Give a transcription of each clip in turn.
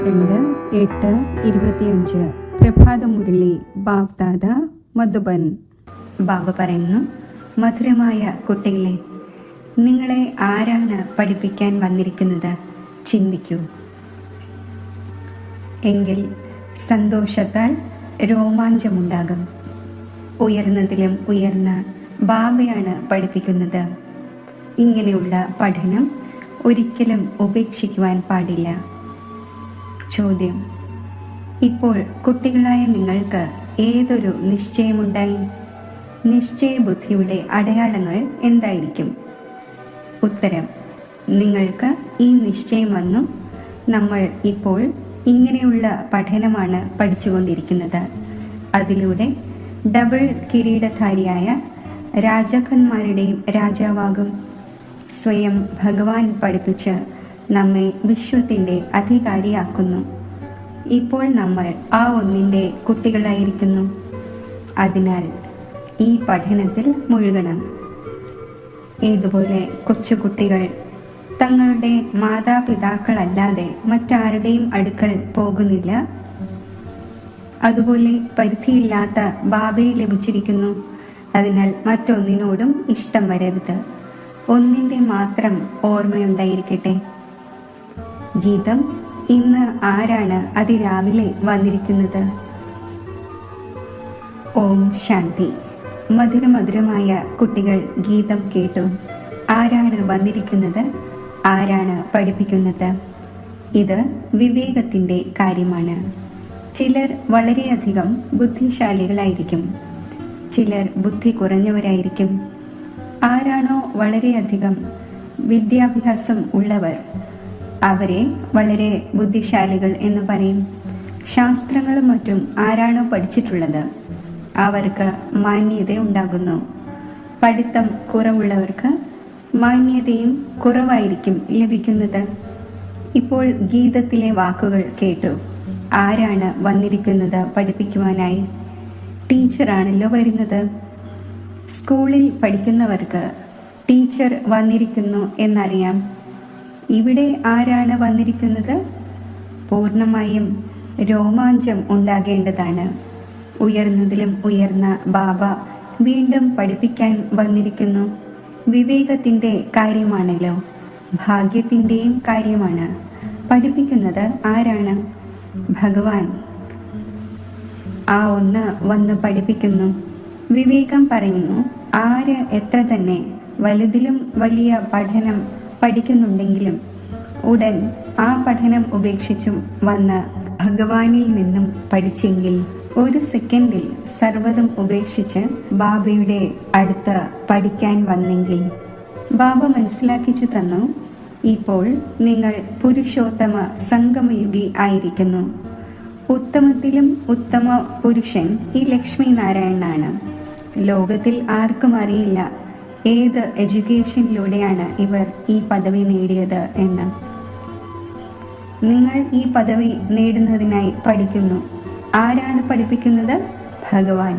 22/8/25 പ്രഭാതമുരളി ബാഗ്ദാദ മധുബൻ. ബാബ പറയുന്നു, മധുരമായ കുട്ടികളെ, നിങ്ങളെ ആരാണ് പഠിപ്പിക്കാൻ വന്നിരിക്കുന്നത്? ചിന്തിക്കൂ. എങ്കിൽ സന്തോഷത്താൽ രോമാഞ്ചമുണ്ടാകും. ഉയർന്നതിലും ഉയർന്ന ബാബയാണ് പഠിപ്പിക്കുന്നത്. ഇങ്ങനെയുള്ള പഠനം ഒരിക്കലും ഉപേക്ഷിക്കുവാൻ പാടില്ല. ചോദ്യം: ഇപ്പോൾ കുട്ടികളായ നിങ്ങൾക്ക് ഏതൊരു നിശ്ചയമുണ്ടായി? നിശ്ചയബുദ്ധിയുടെ അടയാളങ്ങൾ എന്തായിരിക്കും? ഉത്തരം: നിങ്ങൾക്ക് ഈ നിശ്ചയം വന്നു. നമ്മൾ ഇപ്പോൾ ഇങ്ങനെയുള്ള പഠനമാണ് പഠിച്ചുകൊണ്ടിരിക്കുന്നത്. അതിലൂടെ ഡബിൾ കിരീടധാരിയായ രാജാക്കന്മാരുടെയും രാജാവാകും. സ്വയം ഭഗവാൻ പഠിപ്പിച്ച് നമ്മെ വിശ്വത്തിൻ്റെ അധികാരിയാക്കുന്നു. ഇപ്പോൾ നമ്മൾ ആ ഒന്നിൻ്റെ കുട്ടികളായിരിക്കുന്നു. അതിനാൽ ഈ പഠനത്തിൽ മുഴുകണം. ഇതുപോലെ കൊച്ചുകുട്ടികൾ തങ്ങളുടെ മാതാപിതാക്കളല്ലാതെ മറ്റാരുടെയും അടുക്കൽ പോകുന്നില്ല. അതുപോലെ പരിധിയില്ലാത്ത ബാബയെ ലഭിച്ചിരിക്കുന്നു. അതിനാൽ മറ്റൊന്നിനോടും ഇഷ്ടം വരരുത്. ഒന്നിൻ്റെ മാത്രം ഓർമ്മയുണ്ടായിരിക്കട്ടെ. ഗീതം: ഇന്ന് ആരാണ് അതിരാവിലെ വന്നിരിക്കുന്നത്? ഓം ശാന്തി. മധുരമധുരമായ കുട്ടികൾ ഗീതം കേട്ടു. ആരാണ് വന്നിരിക്കുന്നത്? ആരാണ് പഠിപ്പിക്കുന്നത്? ഇത് വിവേകത്തിൻ്റെ കാര്യമാണ്. ചിലർ വളരെയധികം ബുദ്ധിശാലികളായിരിക്കും, ചിലർ ബുദ്ധി കുറഞ്ഞവരായിരിക്കും. ആരാണോ വളരെയധികം വിദ്യാഭ്യാസം ഉള്ളവർ, അവരെ വളരെ ബുദ്ധിശാലികൾ എന്ന് പറയും. ശാസ്ത്രങ്ങളും മറ്റും ആരാണോ പഠിച്ചിട്ടുള്ളത്, അവർക്ക് മാന്യത ഉണ്ടാകുന്നു. പഠിത്തം കുറവുള്ളവർക്ക് മാന്യതയും കുറവായിരിക്കും ലഭിക്കുന്നത്. ഇപ്പോൾ ഗീതത്തിലെ വാക്കുകൾ കേട്ടു. ആരാണ് വന്നിരിക്കുന്നത് പഠിപ്പിക്കുവാനായി? ടീച്ചറാണല്ലോ വരുന്നത്. സ്കൂളിൽ പഠിക്കുന്നവർക്ക് ടീച്ചർ വന്നിരിക്കുന്നു എന്നറിയാം. ഇവിടെ ആരാണ് വന്നിരിക്കുന്നത്? പൂർണ്ണമായും രോമാഞ്ചം ഉണ്ടാകേണ്ടതാണ്. ഉയർന്നതിലും ഉയർന്ന ബാബ വീണ്ടും പഠിപ്പിക്കാൻ വന്നിരിക്കുന്നു. വിവേകത്തിൻ്റെ കാര്യമാണല്ലോ, ഭാഗ്യത്തിൻ്റെയും കാര്യമാണ്. പഠിപ്പിക്കുന്നത് ആരാണ്? ഭഗവാൻ. ആ ഒന്ന് വന്ന് പഠിപ്പിക്കുന്നു. വിവേകം പറയുന്നു, ആര് എത്ര തന്നെ വലുതിലും വലിയ പഠനം പഠിക്കുന്നുണ്ടെങ്കിലും ഉടൻ ആ പഠനം ഉപേക്ഷിച്ചും വന്ന് ഭഗവാനിൽ നിന്നും പഠിച്ചെങ്കിൽ, ഒരു സെക്കൻഡിൽ സർവ്വതും ഉപേക്ഷിച്ച് ബാബയുടെ അടുത്ത് പഠിക്കാൻ വന്നെങ്കിൽ, ബാബ മനസ്സിലാക്കിച്ചു തന്നു, ഇപ്പോൾ നിങ്ങൾ പുരുഷോത്തമ സംഗമയുഗി ആയിരിക്കുന്നു. ഉത്തമത്തിലും ഉത്തമ പുരുഷൻ ഈ ലക്ഷ്മി നാരായണനാണ്. ലോകത്തിൽ ആർക്കും അറിയില്ല ഏത് എഡ്യൂക്കേഷനിലൂടെയാണ് ഇവർ ഈ പദവി നേടിയത് എന്ന്. നിങ്ങൾ ഈ പദവി നേടുന്നതിനായി പഠിക്കുന്നു. ആരാണ് പഠിപ്പിക്കുന്നത്? ഭഗവാൻ.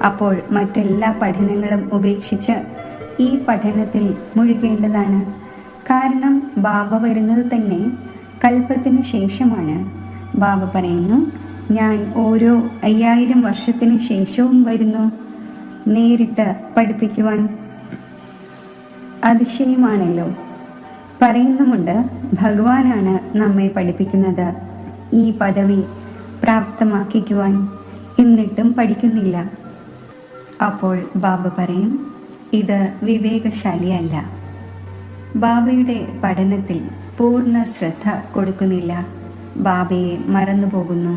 അപ്പോൾ മറ്റെല്ലാ പഠനങ്ങളും ഉപേക്ഷിച്ച് ഈ പഠനത്തിൽ മുഴുകേണ്ടതാണ്. കാരണം ബാബ വരുന്നത് തന്നെ കൽപ്പത്തിനു ശേഷമാണ്. ബാബ പറയുന്നു, ഞാൻ ഓരോ 5000 വർഷത്തിനു ശേഷവും വരുന്നു നേരിട്ട് പഠിപ്പിക്കുവാൻ. അതിശയമാണല്ലോ. പറയുന്നുമുണ്ട്, ഭഗവാനാണ് നമ്മെ പഠിപ്പിക്കുന്നത് ഈ പദവി പ്രാപ്തമാക്കിക്കുവാൻ. എന്നിട്ടും പഠിക്കുന്നില്ല. അപ്പോൾ ബാബ പറയും, ഇത് വിവേകശാലിയല്ല. ബാബയുടെ പഠനത്തിൽ പൂർണ്ണ ശ്രദ്ധ കൊടുക്കുന്നില്ല. ബാബയെ മറന്നുപോകുന്നു.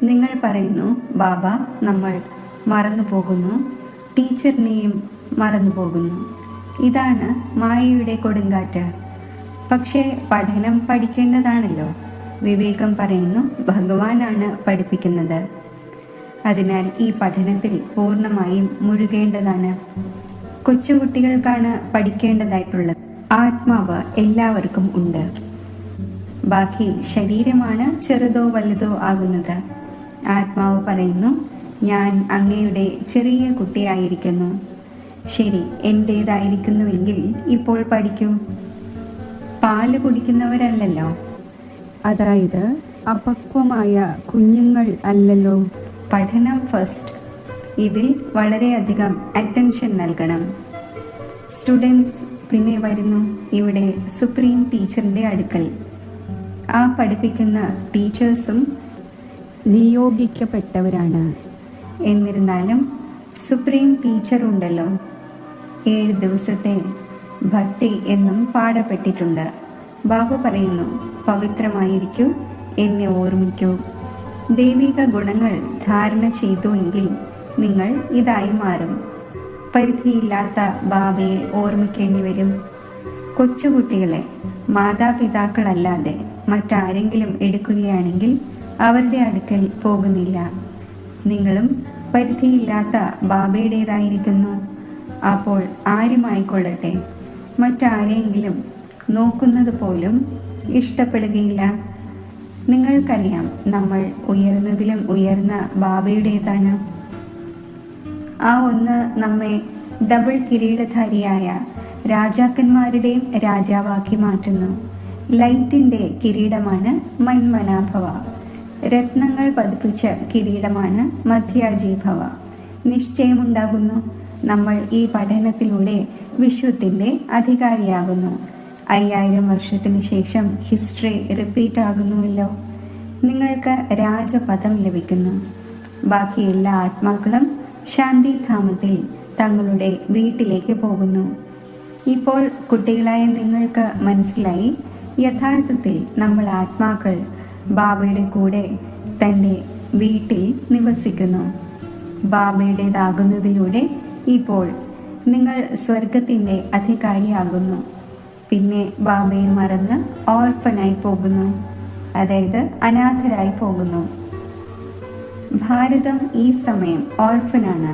നിങ്ങൾ പറയുന്നു, ബാബ നമ്മൾ മറന്നുപോകുന്നു, ടീച്ചറിനെയും മറന്നുപോകുന്നു. ഇതാണ് മായയുടെ കൊടുങ്കാറ്റ്. പക്ഷേ പഠനം പഠിക്കേണ്ടതാണല്ലോ. വിവേകം പറയുന്നു, ഭഗവാനാണ് പഠിപ്പിക്കുന്നത്. അതിനാൽ ഈ പഠനത്തിൽ പൂർണ്ണമായും മുഴുകേണ്ടതാണ്. കൊച്ചുകുട്ടികൾക്കാണ് പഠിക്കേണ്ടതായിട്ടുള്ളത്. ആത്മാവ് എല്ലാവർക്കും ഉണ്ട്. ബാക്കി ശരീരമാണ് ചെറുതോ വലുതോ ആകുന്നത്. ആത്മാവ് പറയുന്നു, ഞാൻ അങ്ങയുടെ ചെറിയ കുട്ടിയായിരിക്കുന്നു. ശരി, എൻ്റേതായിരിക്കുന്നുവെങ്കിൽ ഇപ്പോൾ പഠിക്കൂ. പാല് കുടിക്കുന്നവരല്ലല്ലോ. അതായത് അപക്വമായ കുഞ്ഞുങ്ങൾ അല്ലല്ലോ. പഠനം ഫസ്റ്റ്. ഇതിൽ വളരെയധികം അറ്റൻഷൻ നൽകണം. സ്റ്റുഡൻസ് പിന്നെ വരുന്നു ഇവിടെ സുപ്രീം ടീച്ചറിൻ്റെ അടുക്കൽ. ആ പഠിപ്പിക്കുന്ന ടീച്ചേഴ്സും നിയോഗിക്കപ്പെട്ടവരാണ്. എന്നിരുന്നാലും സുപ്രീം ടീച്ചർ ഉണ്ടല്ലോ. 7 ദിവസത്തെ ഭക്തി എന്നും പാടപ്പെട്ടിട്ടുണ്ട്. ബാബു പറയുന്നു, പവിത്രമായിരിക്കൂ, എന്നെ ഓർമ്മിക്കൂ. ദൈവിക ഗുണങ്ങൾ ധാരണ ചെയ്തു എങ്കിൽ നിങ്ങൾ ഇതായി മാറും. പരിധിയില്ലാത്ത ബാബയെ ഓർമ്മിക്കേണ്ടി വരും. കൊച്ചുകുട്ടികളെ മാതാപിതാക്കളല്ലാതെ മറ്റാരെങ്കിലും എടുക്കുകയാണെങ്കിൽ അവരുടെ അടുക്കൽ പോകുന്നില്ല. നിങ്ങളും പരിധിയില്ലാത്ത ബാബയുടേതായിരിക്കുന്നു. അപ്പോൾ ആരുമായിക്കൊള്ളട്ടെ, മറ്റാരെങ്കിലും നോക്കുന്നത് പോലും ഇഷ്ടപ്പെടുകയില്ല. നിങ്ങൾക്കറിയാം, നമ്മൾ ഉയർന്നതിലും ഉയർന്ന ബാബയുടേതാണ്. ആ ഒന്ന് നമ്മെ ഡബിൾ കിരീടധാരിയായ രാജാക്കന്മാരുടെയും രാജാവാക്കി മാറ്റുന്നു. ലൈറ്റിൻ്റെ കിരീടമാണ് മന്മനാഭവ. രത്നങ്ങൾ പതിപ്പിച്ച കിരീടമാണ് മധ്യാജീഭവ. നിശ്ചയമുണ്ടാകുന്നു, നമ്മൾ ഈ പഠനത്തിലൂടെ വിശ്വത്തിൻ്റെ അധികാരിയാകുന്നു. 5000 വർഷത്തിന് ശേഷം ഹിസ്റ്ററി റിപ്പീറ്റ് ആകുന്നുവല്ലോ. നിങ്ങൾക്ക് രാജപദം ലഭിക്കുന്നു. ബാക്കി എല്ലാ ആത്മാക്കളും ശാന്തിധാമത്തിൽ തങ്ങളുടെ വീട്ടിലേക്ക് പോകുന്നു. ഇപ്പോൾ കുട്ടികളായ നിങ്ങൾക്ക് മനസ്സിലായി, യഥാർത്ഥത്തിൽ നമ്മൾ ആത്മാക്കൾ ബാബയുടെ കൂടെ തൻ്റെ വീട്ടിൽ നിവസിക്കുന്നു. ബാബയുടേതാകുന്നതിലൂടെ ഇപ്പോൾ നിങ്ങൾ സ്വർഗത്തിൻ്റെ അധികാരിയാകുന്നു. പിന്നെ ബാബയെ മറന്ന് ഓർഫനായി പോകുന്നു, അതായത് അനാഥരായി പോകുന്നു. ഭാരതം ഈ സമയം ഓർഫനാണ്.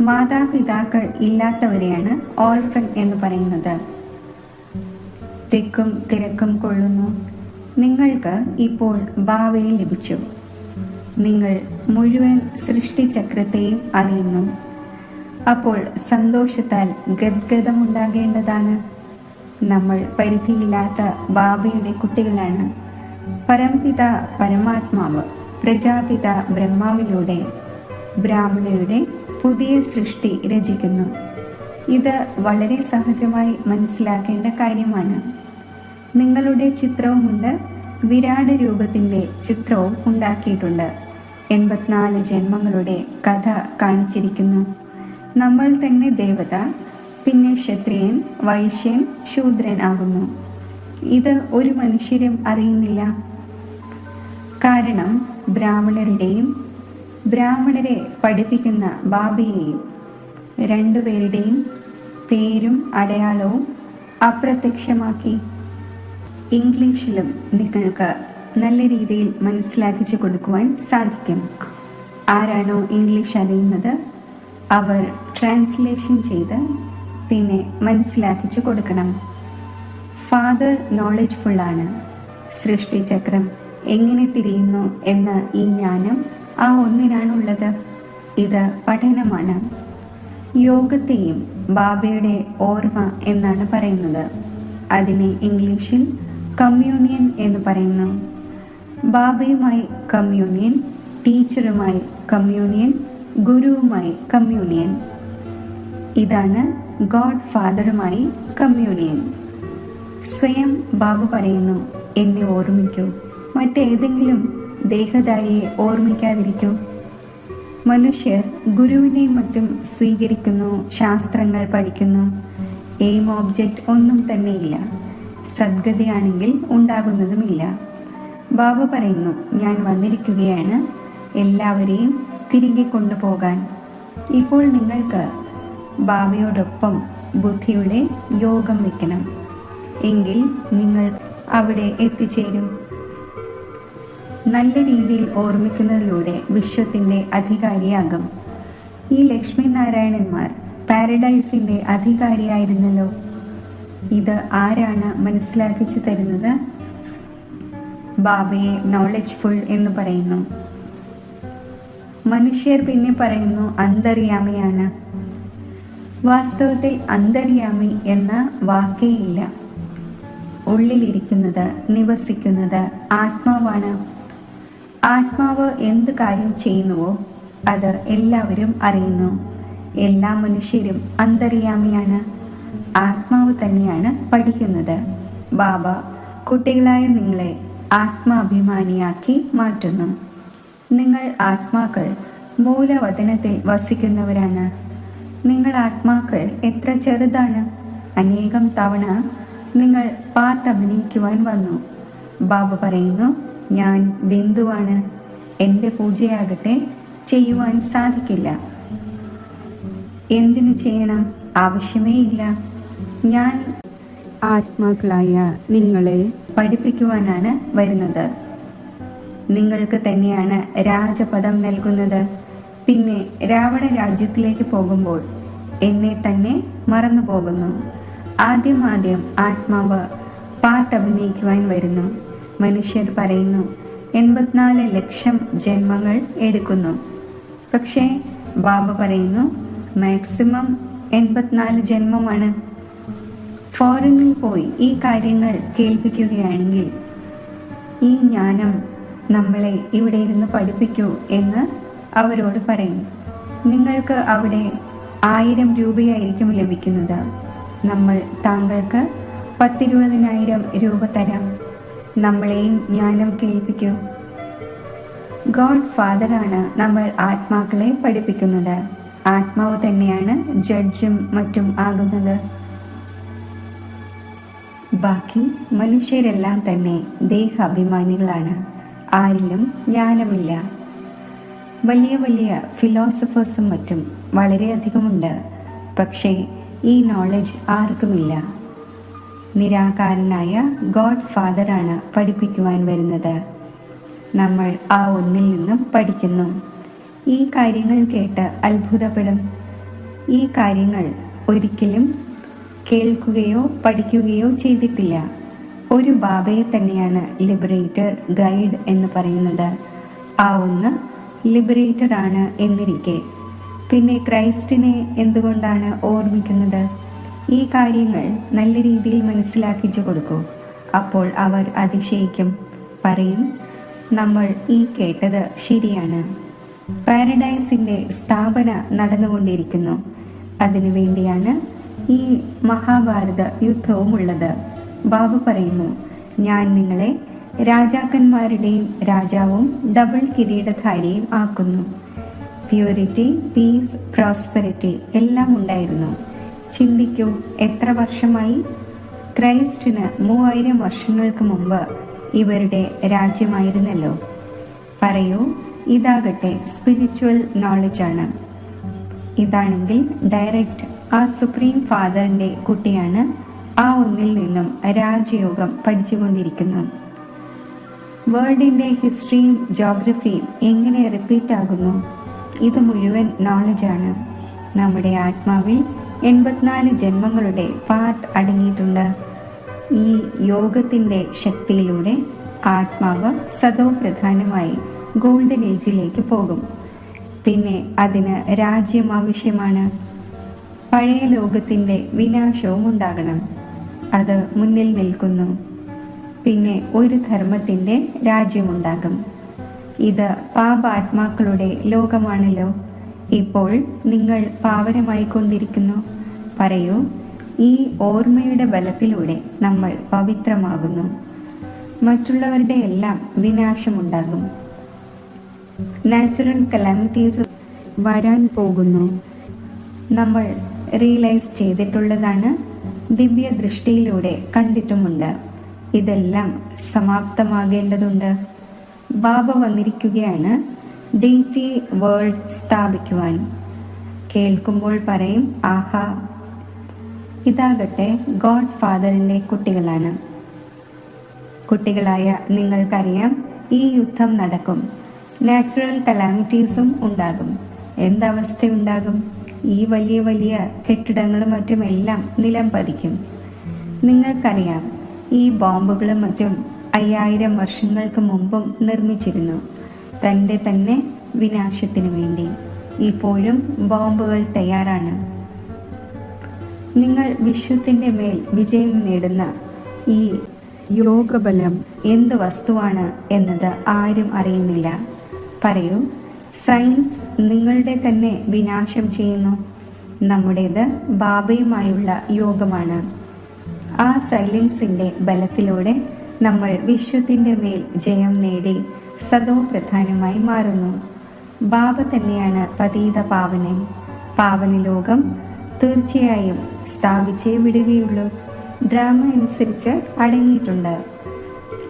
മാതാപിതാക്കൾ ഇല്ലാത്തവരെയാണ് ഓർഫൻ എന്ന് പറയുന്നത്. തിക്കും തിരക്കും കൊള്ളുന്നു. നിങ്ങൾക്ക് ഇപ്പോൾ ബാബയെ ലഭിച്ചു. നിങ്ങൾ മുഴുവൻ സൃഷ്ടിചക്രത്തെയും അറിയുന്നു. അപ്പോൾ സന്തോഷത്താൽ ഗദ്ഗതമുണ്ടാകേണ്ടതാണ്. നമ്മൾ പരിധിയില്ലാത്ത ബാബയുടെ കുട്ടികളാണ്. പരംപിത പരമാത്മാവ് പ്രജാപിത ബ്രഹ്മാവിലൂടെ ബ്രാഹ്മണരുടെ പുതിയ സൃഷ്ടി രചിക്കുന്നു. ഇത് വളരെ സഹജമായി മനസ്സിലാക്കേണ്ട കാര്യമാണ്. നിങ്ങളുടെ ചിത്രവുമുണ്ട്, വിരാട് രൂപത്തിൻ്റെ ചിത്രവും ഉണ്ടാക്കിയിട്ടുണ്ട്. 84 ജന്മങ്ങളുടെ കഥ കാണിച്ചിരിക്കുന്നു. നമ്മൾ തന്നെ ദേവത, പിന്നെ ക്ഷത്രിയൻ, വൈശ്യൻ, ശൂദ്രൻ ആകുന്നു. ഇത് ഒരു മനുഷ്യരും അറിയുന്നില്ല. കാരണം ബ്രാഹ്മണരുടെയും ബ്രാഹ്മണരെ പഠിപ്പിക്കുന്ന ബാബയെയും രണ്ടുപേരുടെയും പേരും അടയാളവും അപ്രത്യക്ഷമാക്കി. ഇംഗ്ലീഷിലും നിങ്ങൾക്ക് നല്ല രീതിയിൽ മനസ്സിലാക്കിച്ചു കൊടുക്കുവാൻ സാധിക്കും. ആരാണോ ഇംഗ്ലീഷ് അറിയുന്നത് അവർ ട്രാൻസ്ലേഷൻ ചെയ്ത് പിന്നെ മനസ്സിലാക്കിച്ചു കൊടുക്കണം. ഫാദർ നോളജ്ഫുള്ളാണ്. സൃഷ്ടിചക്രം എങ്ങനെ തിരിയുന്നു എന്ന ഈ ജ്ഞാനം ആ ഒന്നിനാണുള്ളത്. ഇത് പഠനമാണ്. യോഗത്തെയും ബാബയുടെ ഓർമ്മ എന്നാണ് പറയുന്നത്. അതിനെ ഇംഗ്ലീഷിൽ കമ്മ്യൂണിയൻ എന്ന് പറയുന്നു. ബാബയുമായി കമ്മ്യൂണിയൻ, ടീച്ചറുമായി കമ്മ്യൂണിയൻ, ഗുരുവുമായി കമ്മ്യൂണിയൻ. ഇതാണ് ഗോഡ് ഫാദറുമായി കമ്മ്യൂണിയൻ. സ്വയം ബാബ പറയുന്നു, എന്നെ ഓർമ്മിക്കൂ, മറ്റേതെങ്കിലും ദേഹധാരിയെ ഓർമ്മിക്കാതിരിക്കൂ. മനുഷ്യർ ഗുരുവിനെയും മറ്റും സ്വീകരിക്കുന്നു, ശാസ്ത്രങ്ങൾ പഠിക്കുന്നു. എയിം ഓബ്ജക്റ്റ് ഒന്നും തന്നെയില്ല. സദ്ഗതിയാണെങ്കിൽ ഉണ്ടാകുന്നതുമില്ല. ബാബ പറയുന്നു, ഞാൻ വന്നിരിക്കുകയാണ് എല്ലാവരെയും തിരികെ കൊണ്ടുപോകാൻ. ഇപ്പോൾ നിങ്ങൾക്ക് ബാബയോടൊപ്പം ബുദ്ധിയുടെ യോഗം വയ്ക്കണം. എങ്കിൽ നിങ്ങൾ അവിടെ എത്തിച്ചേരും. നല്ല രീതിയിൽ ഓർമ്മിക്കുന്നതിലൂടെ വിശ്വത്തിൻ്റെ അധികാരിയാകും. ഈ ലക്ഷ്മി നാരായണന്മാർ പാരഡൈസിൻ്റെ അധികാരിയായിരുന്നല്ലോ. ഇത് ആരാണ് മനസ്സിലാക്കിച്ചു തരുന്നത്? ബാബയെ നോളജ്ഫുൾ എന്ന് പറയുന്നു. മനുഷ്യർ പിന്നെ പറയുന്നു അന്തര്യാമിയാണ്. വാസ്തവത്തിൽ അന്തര്യാമി എന്ന വാക്കേ ഇല്ല. ഉള്ളിലിരിക്കുന്നത്, നിവസിക്കുന്നത് ആത്മാവാണ്. ആത്മാവ് എന്ത് കാര്യം ചെയ്യുന്നുവോ അത് എല്ലാവരും അറിയുന്നു. എല്ലാ മനുഷ്യരും അന്തര്യാമിയാണ്. ആത്മാവ് തന്നെയാണ് പഠിക്കുന്നത്. ബാബ കുട്ടികളായ നിങ്ങളെ ആത്മാഭിമാനിയാക്കി മാറ്റുന്നു. നിങ്ങൾ ആത്മാക്കൾ മൂലവതനത്തിൽ വസിക്കുന്നവരാണ്. നിങ്ങൾ ആത്മാക്കൾ എത്ര ചെറുതാണ്. അനേകം തവണ നിങ്ങൾ പാർട്ട് അഭിനയിക്കുവാൻ വന്നു. ബാബ പറയുന്നു, ഞാൻ ബിന്ദുവാണ്. എൻ്റെ പൂജയാകട്ടെ ചെയ്യുവാൻ സാധിക്കില്ല. എന്തിനു ചെയ്യണം? ആവശ്യമേ ഇല്ല. ഞാൻ ആത്മാക്കളായ നിങ്ങളെ പഠിപ്പിക്കുവാനാണ് വരുന്നത്. നിങ്ങൾക്ക് തന്നെയാണ് രാജപദം നൽകുന്നത്. പിന്നെ രാവണ രാജ്യത്തിലേക്ക് പോകുമ്പോൾ എന്നെ തന്നെ മറന്നു പോകുന്നു. ആദ്യം ആത്മാവ് പാർട്ട് അഭിനയിക്കുവാൻ വരുന്നു. മനുഷ്യർ പറയുന്നു 84 ലക്ഷം ജന്മങ്ങൾ എടുക്കുന്നു. പക്ഷേ ബാബ പറയുന്നു മാക്സിമം 84 ജന്മമാണ്. ഫോറിനിൽ പോയി ഈ കാര്യങ്ങൾ കേൾപ്പിക്കുകയാണെങ്കിൽ ഈ ജ്ഞാനം നമ്മളെ ഇവിടെ ഇരുന്ന് പഠിപ്പിക്കൂ എന്ന് അവരോട് പറയും. നിങ്ങൾക്ക് അവിടെ 1000 രൂപയായിരിക്കും ലഭിക്കുന്നത്. നമ്മൾ താങ്കൾക്ക് 10-20,000 രൂപ തരാം. നമ്മളെയും ജ്ഞാനം കേൾപ്പിക്കൂ. ഗോഡ് ഫാദറാണ് നമ്മൾ ആത്മാക്കളെ പഠിപ്പിക്കുന്നത്. ആത്മാവ് തന്നെയാണ് ജഡ്ജും മറ്റും ആകുന്നത്. ബാക്കി മനുഷ്യരെല്ലാം തന്നെ ദേഹാഭിമാനികളാണ്. ആരിലും ജ്ഞാനമില്ല. വലിയ വലിയ ഫിലോസഫേഴ്സും മറ്റും വളരെയധികമുണ്ട്. പക്ഷേ ഈ നോളജ് ആർക്കുമില്ല. നിരാകാരനായ ഗോഡ് ഫാദറാണ് പഠിപ്പിക്കുവാൻ വരുന്നത്. നമ്മൾ ആ ഒന്നിൽ നിന്നും പഠിക്കുന്നു. ഈ കാര്യങ്ങൾ കേട്ട് അത്ഭുതപ്പെടും. ഈ കാര്യങ്ങൾ ഒരിക്കലും കേൾക്കുകയോ പഠിക്കുകയോ ചെയ്തിട്ടില്ല. ഒരു ബാബയെ തന്നെയാണ് ലിബറേറ്റർ, ഗൈഡ് എന്ന് പറയുന്നത്. ആ ഒന്ന് ലിബറേറ്റർ ആണ് എന്നിരിക്കെ പിന്നെ ക്രൈസ്റ്റിനെ എന്തുകൊണ്ടാണ് ഓർമ്മിക്കുന്നത്? ഈ കാര്യങ്ങൾ നല്ല രീതിയിൽ മനസ്സിലാക്കിച്ചു കൊടുക്കൂ. അപ്പോൾ അവർ അതിശയിക്കും. പറയും, നമ്മൾ ഈ കേട്ടത് ശരിയാണ്. പാരഡൈസിൻ്റെ സ്ഥാപന നടന്നുകൊണ്ടിരിക്കുന്നു. അതിനുവേണ്ടിയാണ് ഈ മഹാഭാരത യുദ്ധവും ഉള്ളത്. ബാബ പറയുന്നു, ഞാൻ നിങ്ങളെ രാജാക്കന്മാരുടെയും രാജാവും ഡബിൾ കിരീടധാരിയും ആക്കുന്നു. പ്യൂരിറ്റി, പീസ്, പ്രോസ്പെരിറ്റി എല്ലാം ഉണ്ടായിരുന്നു. ചിന്തിക്കൂ, എത്ര വർഷമായി? ക്രൈസ്റ്റിന് 3000 വർഷങ്ങൾക്ക് മുമ്പ് ഇവരുടെ രാജ്യമായിരുന്നല്ലോ. പറയൂ, ഇതാകട്ടെ സ്പിരിച്വൽ നോളജാണ്. ഇതാണെങ്കിൽ ഡയറക്റ്റ് ആ സുപ്രീം ഫാദറിൻ്റെ കുട്ടിയാണ്. ആ ഒന്നിൽ നിന്നും രാജയോഗം പഠിച്ചുകൊണ്ടിരിക്കുന്നു. വേൾഡിൻ്റെ ഹിസ്റ്ററിയും ജോഗ്രഫിയും എങ്ങനെ റിപ്പീറ്റ് ആകുന്നു? ഇത് മുഴുവൻ നോളജാണ്. നമ്മുടെ ആത്മാവിൽ 84 ജന്മങ്ങളുടെ പാർട്ട് അടങ്ങിയിട്ടുണ്ട്. ഈ യോഗത്തിൻ്റെ ശക്തിയിലൂടെ ആത്മാവ് സദോ പ്രധാനമായി ഗോൾഡൻ ഏജിലേക്ക് പോകും. പിന്നെ അതിന് രാജ്യം ആവശ്യമാണ്. പഴയ ലോകത്തിൻ്റെ വിനാശവും ഉണ്ടാകണം. അത് മുന്നിൽ നിൽക്കുന്നു. പിന്നെ ഒരു ധർമ്മത്തിൻ്റെ രാജ്യമുണ്ടാകും. ഇത് പാപാത്മാക്കളുടെ ലോകമാണല്ലോ. ഇപ്പോൾ നിങ്ങൾ പാവനമായി കൊണ്ടിരിക്കുന്നു. പറയൂ, ഈ ഓർമ്മയുടെ ബലത്തിലൂടെ നമ്മൾ പവിത്രമാകുന്നു. മറ്റുള്ളവരുടെ എല്ലാം വിനാശമുണ്ടാകും. നാച്ചുറൽ കലാമിറ്റീസ് വരാൻ പോകുന്നു. നമ്മൾ റിയലൈസ് ചെയ്തിട്ടുള്ളതാണ്. ദിവ്യ ദൃഷ്ടിയിലൂടെ കണ്ടിട്ടുമുണ്ട്. ഇതെല്ലാം സമാപ്തമാകേണ്ടതുണ്ട്. ബാബ വന്നിരിക്കുകയാണ് ഡീറ്റി വേൾഡ് സ്ഥാപിക്കുവാൻ. കേൾക്കുമ്പോൾ പറയും, ആഹാ, ഇതാകട്ടെ ഗോഡ് ഫാദറിൻ്റെ കുട്ടികളാണ്. കുട്ടികളായ നിങ്ങൾക്കറിയാം, ഈ യുദ്ധം നടക്കും. നാച്ചുറൽ കലാമിറ്റീസും ഉണ്ടാകും. എന്തവസ്ഥയുണ്ടാകും? ഈ വലിയ വലിയ കെട്ടിടങ്ങളും മറ്റുമെല്ലാം നിലം പതിക്കും. നിങ്ങൾക്കറിയാം, ഈ ബോംബുകളും മറ്റും 5000 വർഷങ്ങൾക്ക് മുമ്പും നിർമ്മിച്ചിരുന്നു, തൻ്റെ തന്നെ വിനാശത്തിന് വേണ്ടി. ഇപ്പോഴും ബോംബുകൾ തയ്യാറാണ്. നിങ്ങൾ വിശ്വത്തിൻ്റെ മേൽ വിജയം നേടുന്ന ഈ യോഗബലം എന്ത് വസ്തുവാണ് എന്നത് ആരും അറിയുന്നില്ല. പറയൂ, സയൻസ് നിങ്ങളുടെ തന്നെ വിനാശം ചെയ്യുന്നു. നമ്മുടേത് ബാബയുമായുള്ള യോഗമാണ്. ആ സൈലൻസിന്റെ ബലത്തിലൂടെ നമ്മൾ വിശ്വത്തിന്റെ മേൽ ജയം നേടി സദോ പ്രധാനമായി മാറുന്നു. ബാബ തന്നെയാണ് പതീത പാവനൻ. പാവന ലോകം തീർച്ചയായും സ്ഥാപിച്ചേ വിടുകയുള്ളൂ. ഡ്രാമ അനുസരിച്ച് അടങ്ങിയിട്ടുണ്ട്.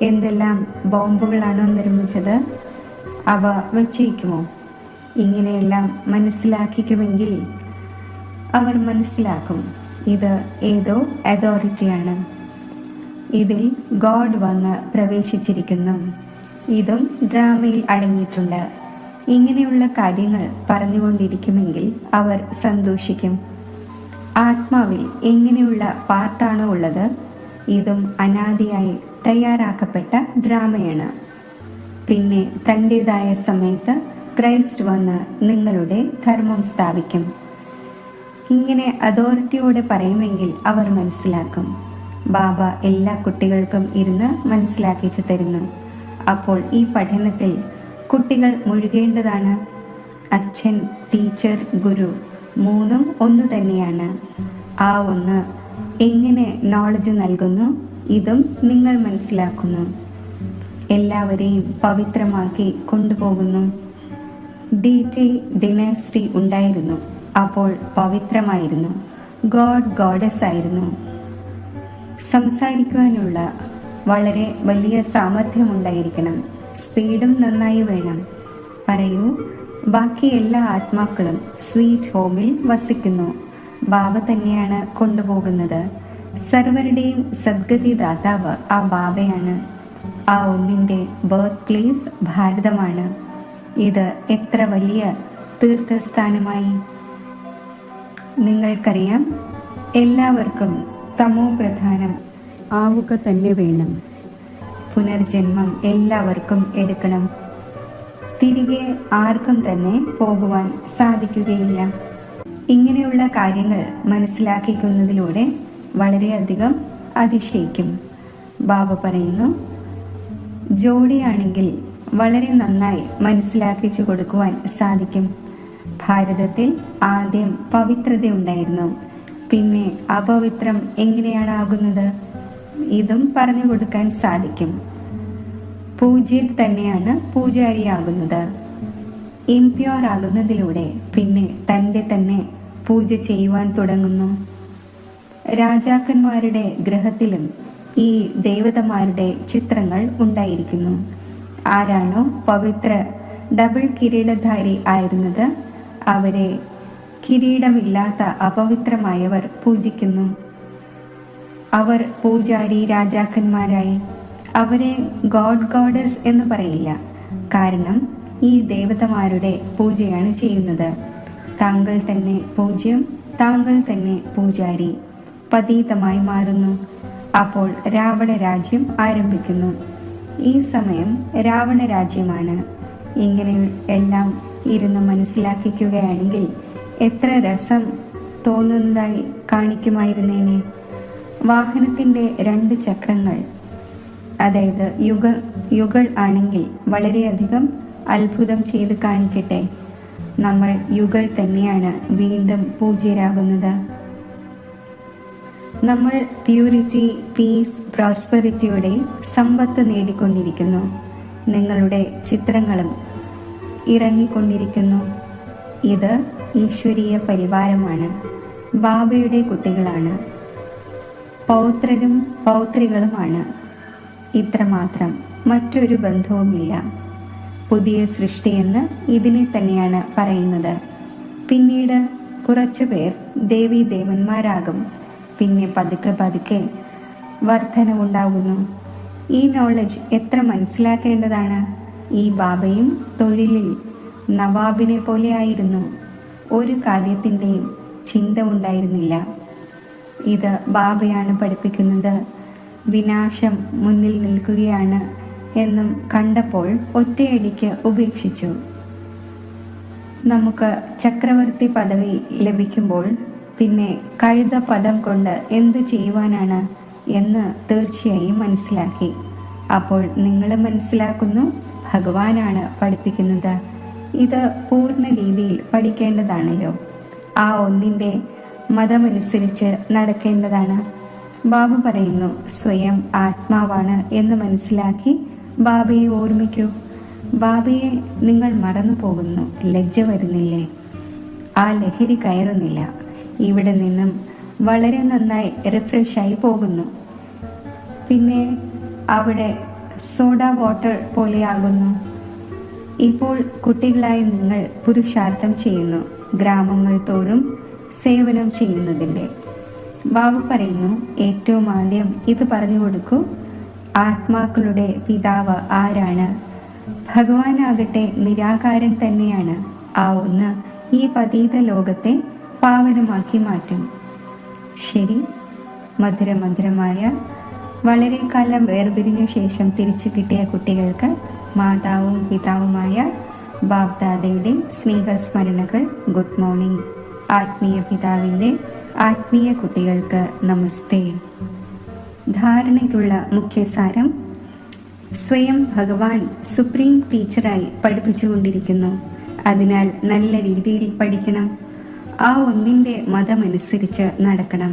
എന്തെല്ലാം ബോംബുകളാണോ നിർമ്മിച്ചത്, അവ വച്ചിരിക്കുമോ? ഇങ്ങനെയെല്ലാം മനസ്സിലാക്കിക്കുമെങ്കിൽ അവർ മനസ്സിലാക്കും, ഇത് ഏതോ അതോറിറ്റിയാണ്. ഇതിൽ ഗോഡ് വന്ന് പ്രവേശിച്ചിരിക്കുന്നു. ഇതും ഡ്രാമയിൽ അടങ്ങിയിട്ടുണ്ട്. ഇങ്ങനെയുള്ള കാര്യങ്ങൾ പറഞ്ഞുകൊണ്ടിരിക്കുമെങ്കിൽ അവർ സന്തോഷിക്കും. ആത്മാവിൽ എങ്ങനെയുള്ള പാർട്ടാണോ ഉള്ളത്, ഇതും അനാദിയായി തയ്യാറാക്കപ്പെട്ട ഡ്രാമയാണ്. പിന്നെ തൻ്റെതായ സമയത്ത് ക്രൈസ്റ്റ് വന്ന് നിങ്ങളുടെ ധർമ്മം സ്ഥാപിക്കും. ഇങ്ങനെ അതോറിറ്റിയോടെ പറയുമെങ്കിൽ അവർ മനസ്സിലാക്കും. ബാബ എല്ലാ കുട്ടികൾക്കും ഇരുന്ന് മനസ്സിലാക്കിച്ചു തരുന്നു. അപ്പോൾ ഈ പഠനത്തിൽ കുട്ടികൾ മുഴുകേണ്ടതാണ്. അച്ഛൻ, ടീച്ചർ, ഗുരു മൂന്നും ഒന്ന് തന്നെയാണ്. ആ ഒന്ന് എങ്ങനെ നോളജ് നൽകുന്നു, ഇതും നിങ്ങൾ മനസ്സിലാക്കുന്നു. എല്ലാവരെയും പവിത്രമാക്കി കൊണ്ടുപോകുന്നു. DT ഡിനാസ്റ്റി ഉണ്ടായിരുന്നു. അപ്പോൾ പവിത്രമായിരുന്നു. ഗോഡ് ഗോഡസ് ആയിരുന്നു. സംസാരിക്കുവാനുള്ള വളരെ വലിയ സാമർഥ്യമുണ്ടായിരിക്കണം. സ്പീഡും നന്നായി വേണം. പറയൂ, ബാക്കി എല്ലാ ആത്മാക്കളും സ്വീറ്റ് ഹോമിൽ വസിക്കുന്നു. ബാബ തന്നെയാണ് കൊണ്ടുപോകുന്നത്. സർവരുടെയും സദ്ഗതി ദാതാവ് ആ ബാബയാണ്. ആ ഒന്നിൻ്റെ ബർത്ത് പ്ലേസ് ഭാരതമാണ്. ഇത് എത്ര വലിയ തീർത്ഥസ്ഥാനമായി! നിങ്ങൾക്കറിയാം, എല്ലാവർക്കും തമോ പ്രധാനം ആവുക തന്നെ വേണം. പുനർജന്മം എല്ലാവർക്കും എടുക്കണം. തിരികെ ആർക്കും തന്നെ പോകുവാൻ സാധിക്കുകയില്ല. ഇങ്ങനെയുള്ള കാര്യങ്ങൾ മനസ്സിലാക്കിക്കുന്നതിലൂടെ വളരെയധികം അതിശയിക്കും. ബാബ പറയുന്നു, ജോഡിയാണെങ്കിൽ വളരെ നന്നായി മനസ്സിലാക്കിച്ചു കൊടുക്കുവാൻ സാധിക്കും. ഭാരതത്തിൽ ആദ്യം പവിത്രതയുണ്ടായിരുന്നു. പിന്നെ അപവിത്രം എങ്ങനെയാണ് ആകുന്നത്, ഇതും പറഞ്ഞു കൊടുക്കാൻ സാധിക്കും. പൂജ്യർ തന്നെയാണ് പൂജാരിയാകുന്നത്. ഇംപ്യോർ ആകുന്നതിലൂടെ പിന്നെ തൻ്റെ തന്നെ പൂജ ചെയ്യുവാൻ തുടങ്ങുന്നു. രാജാക്കന്മാരുടെ ഗൃഹത്തിലും ഈ ദേവതമാരുടെ ചിത്രങ്ങൾ ഉണ്ടായിരിക്കുന്നു. ആരാണോ പവിത്ര ഡബിൾ കിരീടധാരി ആയിരുന്നത്, അവരെ കിരീടമില്ലാത്ത അപവിത്രമായവർ പൂജിക്കുന്നു. അവർ പൂജാരി രാജാക്കന്മാരായി. അവരെ ഗോഡ് ഗോഡസ് എന്ന് പറയില്ല. കാരണം ഈ ദേവതമാരുടെ പൂജയാണ് ചെയ്യുന്നത്. താങ്കൾ തന്നെ പൂജ്യം, താങ്കൾ തന്നെ പൂജാരി. പതീതമായി മാറുന്നു. അപ്പോൾ രാവണ രാജ്യം ആരംഭിക്കുന്നു. ഈ സമയം രാവണ രാജ്യമാണ്. ഇങ്ങനെ എല്ലാം ഇരുന്ന് മനസ്സിലാക്കിക്കുകയാണെങ്കിൽ എത്ര രസം തോന്നുന്നതായി കാണിക്കുമായിരുന്നേനെ. വാഹനത്തിൻ്റെ 2 ചക്രങ്ങൾ, അതായത് യുഗൾ ആണെങ്കിൽ വളരെയധികം അത്ഭുതം ചെയ്ത് കാണിക്കട്ടെ. നമ്മൾ യുഗൾ തന്നെയാണ് വീണ്ടും പൂജ്യരാകുന്നത്. നമ്മൾ പ്യൂരിറ്റി, പീസ്, പ്രോസ്പെറിറ്റിയുടെ സമ്പത്ത് നേടിക്കൊണ്ടിരിക്കുന്നു. നിങ്ങളുടെ ചിത്രങ്ങളും ഇറങ്ങിക്കൊണ്ടിരിക്കുന്നു. ഇത് ഈശ്വരീയ പരിവാരമാണ്. ബാബയുടെ കുട്ടികളാണ്. പൗത്രരും പൗത്രികളുമാണ്. ഇത്രമാത്രം, മറ്റൊരു ബന്ധവുമില്ല. പുതിയ സൃഷ്ടിയെന്ന് ഇതിനെ തന്നെയാണ് പറയുന്നത്. പിന്നീട് കുറച്ചു പേർ ദേവീ ദേവന്മാരാകും. പിന്നെ പതുക്കെ പതുക്കെ വർധനവുണ്ടാകുന്നു. ഈ നോളജ് എത്ര മനസ്സിലാക്കേണ്ടതാണ്. ഈ ബാബയും തൊഴിലിൽ നവാബിനെ പോലെ ആയിരുന്നു. ഒരു കാര്യത്തിൻ്റെയും ചിന്ത ഉണ്ടായിരുന്നില്ല. ഇത് ബാബയാണ് പഠിപ്പിക്കുന്നത്. വിനാശം മുന്നിൽ നിൽക്കുകയാണ് എന്നും കണ്ടപ്പോൾ ഒറ്റയടിക്ക് ഉപേക്ഷിച്ചു. നമുക്ക് ചക്രവർത്തി പദവി ലഭിക്കുമ്പോൾ പിന്നെ കഴുത പദം കൊണ്ട് എന്തു ചെയ്യുവാനാണ് എന്ന് തീർച്ചയായും മനസ്സിലാക്കി. അപ്പോൾ നിങ്ങൾ മനസ്സിലാക്കുന്നു, ഭഗവാനാണ് പഠിപ്പിക്കുന്നത്. ഇത് പൂർണ്ണ രീതിയിൽ പഠിക്കേണ്ടതാണല്ലോ. ആ ഒന്നിൻ്റെ മതമനുസരിച്ച് നടക്കേണ്ടതാണ്. ബാബ പറയുന്നു, സ്വയം ആത്മാവാണ് എന്ന് മനസ്സിലാക്കി ബാബയെ ഓർമ്മിക്കൂ. ബാബയെ നിങ്ങൾ മറന്നു പോകുന്നു. ലജ്ജ വരുന്നില്ലേ? ആ ലഹരി കയറുന്നില്ല. ഇവിടെ നിന്നും വളരെ നന്നായി റിഫ്രഷായി പോകുന്നു. പിന്നെ അവിടെ സോഡ വാട്ടർ പോലെയാകുന്നു. ഇപ്പോൾ കുട്ടികളായി നിങ്ങൾ പുരുഷാർത്ഥം ചെയ്യുന്നു, ഗ്രാമങ്ങൾ തോറും സേവനം ചെയ്യുന്നതിൻ്റെ. ബാബു പറയുന്നു, ഏറ്റവും ആദ്യം ഇത് പറഞ്ഞു കൊടുക്കൂ, ആത്മാക്കളുടെ പിതാവ് ആരാണ്? ഭഗവാനാകട്ടെ നിരാകാരൻ തന്നെയാണ്. ആ ഒന്ന് ഈ പതീത ലോകത്തെ പാവനമാക്കി മാറ്റും. ശരി, മധുരമധുരമായ വളരെ കാലം വേർപിരിഞ്ഞ ശേഷം തിരിച്ചു കിട്ടിയ കുട്ടികൾക്ക് മാതാവും പിതാവുമായ ബാബ്ദാദയുടെ സ്നേഹസ്മരണകൾ. Good morning. ആത്മീയ പിതാവിൻ്റെ ആത്മീയ കുട്ടികൾക്ക് നമസ്തേ. ധാരണയ്ക്കുള്ള മുഖ്യസാരം: സ്വയം ഭഗവാൻ സുപ്രീം ടീച്ചറായി പഠിപ്പിച്ചുകൊണ്ടിരിക്കുന്നു. അതിനാൽ നല്ല രീതിയിൽ പഠിക്കണം. ആ ഒന്നിൻ്റെ മതമനുസരിച്ച് നടക്കണം.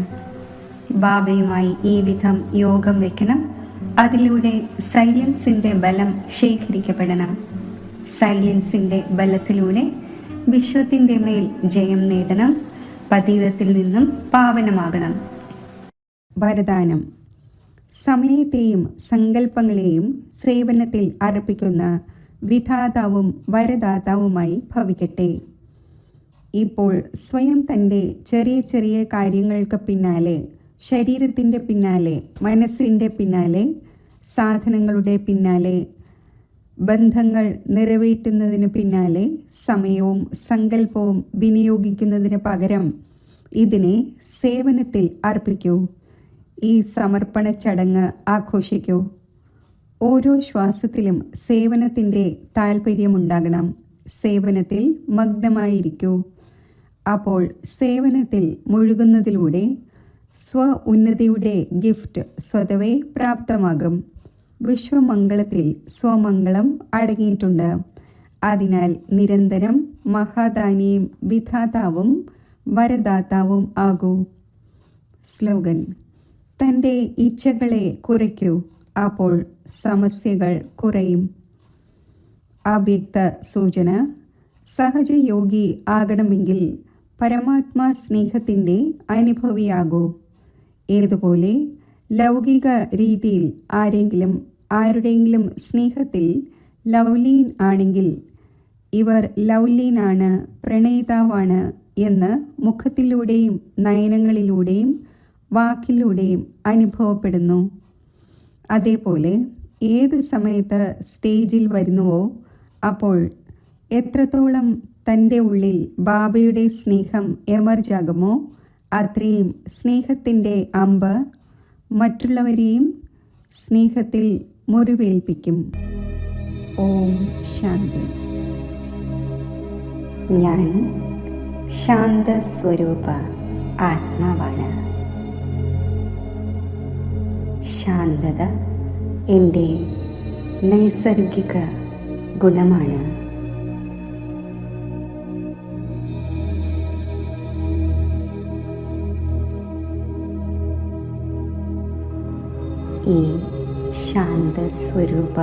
ബാബയുമായി ഈ വിധം യോഗം വെക്കണം. അതിലൂടെ സൈലൻസിൻ്റെ ബലം ശേഖരിക്കപ്പെടണം. സൈലൻസിൻ്റെ ബലത്തിലൂടെ വിശ്വത്തിൻ്റെ മേൽ ജയം നേടണം. പതീതത്തിൽ നിന്നും പാവനമാകണം. വരദാനം: സമയത്തെയും സങ്കല്പങ്ങളെയും സേവനത്തിൽ അർപ്പിക്കുന്ന വിധാതാവും വരദാതാവുമായി ഭവിക്കട്ടെ. ഇപ്പോൾ സ്വയം തൻ്റെ ചെറിയ ചെറിയ കാര്യങ്ങൾക്ക് പിന്നാലെ, ശരീരത്തിൻ്റെ പിന്നാലെ, മനസ്സിൻ്റെ പിന്നാലെ, സാധനങ്ങളുടെ പിന്നാലെ, ബന്ധങ്ങൾ നിറവേറ്റുന്നതിന് പിന്നാലെ സമയവും സങ്കല്പവും വിനിയോഗിക്കുന്നതിന് പകരം ഇതിനെ സേവനത്തിൽ അർപ്പിക്കൂ. ഈ സമർപ്പണ ചടങ്ങ് ആഘോഷിക്കൂ. ഓരോ ശ്വാസത്തിലും സേവനത്തിൻ്റെ താല്പര്യമുണ്ടാകണം. സേവനത്തിൽ മഗ്നമായിരിക്കൂ. അപ്പോൾ സേവനത്തിൽ മുഴുകുന്നതിലൂടെ സ്വ ഉന്നതിയുടെ ഗിഫ്റ്റ് സ്വതവേ പ്രാപ്തമാകും. വിശ്വമംഗളത്തിൽ സ്വമംഗളം അടങ്ങിയിട്ടുണ്ട്. അതിനാൽ നിരന്തരം മഹാദാനിയും വിധാതാവും വരദാതാവും ആകൂ. സ്ലോഗൻ: തൻ്റെ ഇച്ഛകളെ കുറയ്ക്കൂ, അപ്പോൾ സമസ്യകൾ കുറയും. അവ്യക്ത സൂചന: സഹജയോഗി ആകണമെങ്കിൽ പരമാത്മാ സ്നേഹത്തിൻ്റെ അനുഭവിയാകൂ. ഏതുപോലെ ലൗകിക രീതിയിൽ ആരുടെയെങ്കിലും സ്നേഹത്തിൽ ലവ്ലീൻ ആണെങ്കിൽ ഇവർ ലവ്ലീനാണ്, പ്രണയിതാവാണ് എന്ന് മുഖത്തിലൂടെയും നയനങ്ങളിലൂടെയും വാക്കിലൂടെയും അനുഭവപ്പെടുന്നു. അതേപോലെ ഏത് സമയത്ത് സ്റ്റേജിൽ വരുന്നുവോ അപ്പോൾ എത്രത്തോളം തൻ്റെ ഉള്ളിൽ ബാബയുടെ സ്നേഹം എമർജാകുമോ അത്രയും സ്നേഹത്തിൻ്റെ അമ്പ് മറ്റുള്ളവരെയും സ്നേഹത്തിൽ മുറിവേൽപ്പിക്കും. ഓം ശാന്തി. ഞാൻ ശാന്തസ്വരൂപ ആത്മാവാണ്. ശാന്തത എൻ്റെ നൈസർഗിക ഗുണമാണ്. ഈ ശാന്തസ്വരൂപ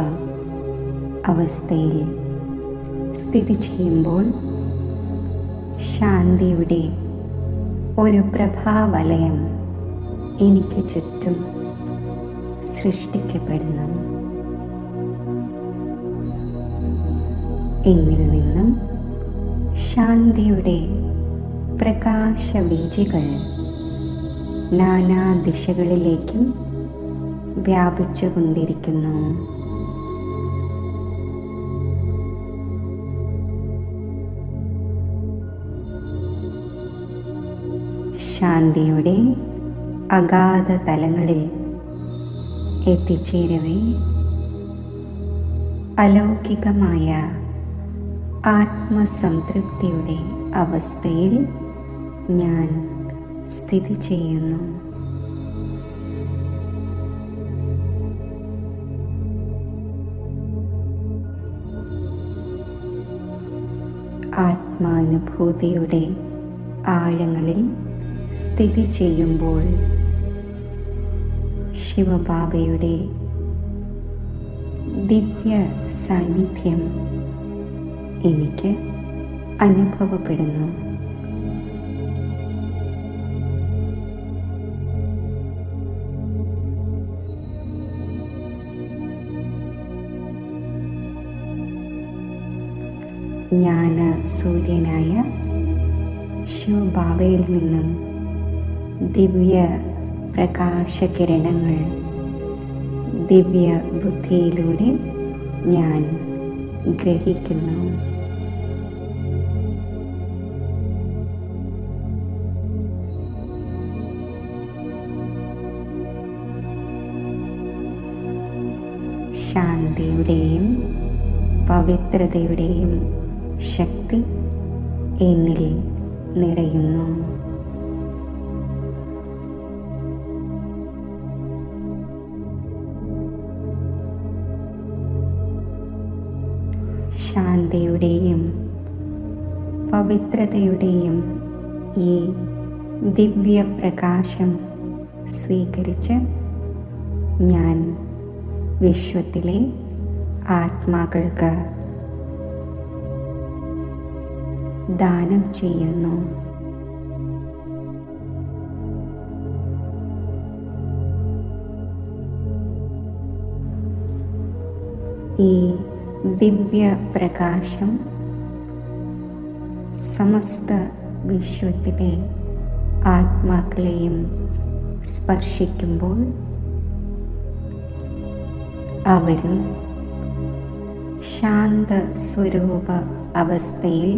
അവസ്ഥയിൽ സ്ഥിതി ചെയ്യുമ്പോൾ ശാന്തിയുടെ ഒരു പ്രഭാവലയം എനിക്ക് ചുറ്റും സൃഷ്ടിക്കപ്പെടുന്നു. എന്നിൽ നിന്നും ശാന്തിയുടെ പ്രകാശവീചികൾ നാനാ ദിശകളിലേക്കും വ്യാപിച്ചുകൊണ്ടിരിക്കുന്നു. ശാന്തിയുടെ അഗാധ തലങ്ങളിൽ എത്തിച്ചേരവേ അലൗകികമായ ആത്മസംതൃപ്തിയുടെ അവസ്ഥയിൽ ഞാൻ സ്ഥിതി ചെയ്യുന്നു. ആത്മാനുഭൂതിയുടെ ആഴങ്ങളിൽ സ്ഥിതി ചെയ്യുമ്പോൾ ശിവബാബയുടെ ദിവ്യ സാന്നിധ്യം എനിക്ക് അനുഭവപ്പെടുന്നു. ജ്ഞാന സൂര്യനായ ശിവബാബയിൽ നിന്നും ദിവ്യ പ്രകാശകിരണങ്ങൾ ദിവ്യ ബുദ്ധിയിലൂടെ ഞാൻ ഗ്രഹിക്കുന്നു. ശാന്തിയുടെയും പവിത്രതയുടെയും ശക്തി എന്നിൽ നിറയുന്നു. ശാന്തിയുടെയും പവിത്രതയുടെയും ഈ ദിവ്യപ്രകാശം സ്വീകരിച്ച് ഞാൻ വിശ്വത്തിലെ ആത്മാക്കൾക്ക് ദാനം ചെയ്യുന്നു. ഈ ദിവ്യപ്രകാശം സമസ്ത വിശ്വത്തിലെ ആത്മാക്കളെയും സ്പർശിക്കുമ്പോൾ അവരും ശാന്ത സ്വരൂപ അവസ്ഥയിൽ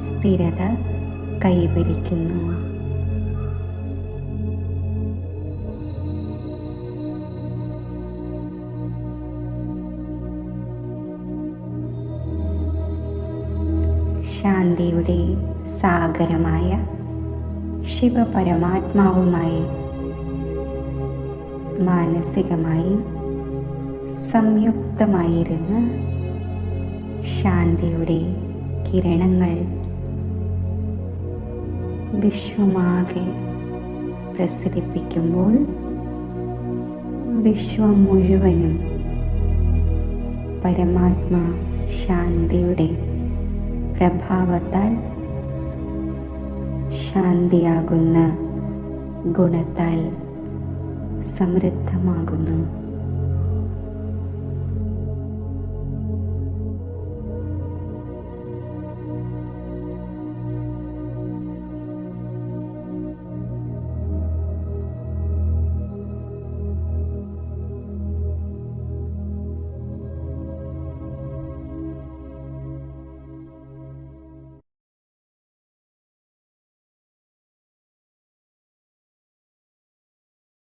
സ്ഥിരത കൈവരിക്കുന്നു. ശാന്തിയുടെ സാഗരമായ ശിവപരമാത്മാവുമായി മാനസികമായി സംയുക്തമായിരുന്ന് ശാന്തിയുടെ കിരണങ്ങൾ വിശ്വമാകെ പ്രസരിപ്പിക്കുമ്പോൾ വിശ്വം മുഴുവനും പരമാത്മാ ശാന്തിയുടെ പ്രഭാവത്താൽ ശാന്തിയാകുന്ന ഗുണത്താൽ സമൃദ്ധമാകുന്നു.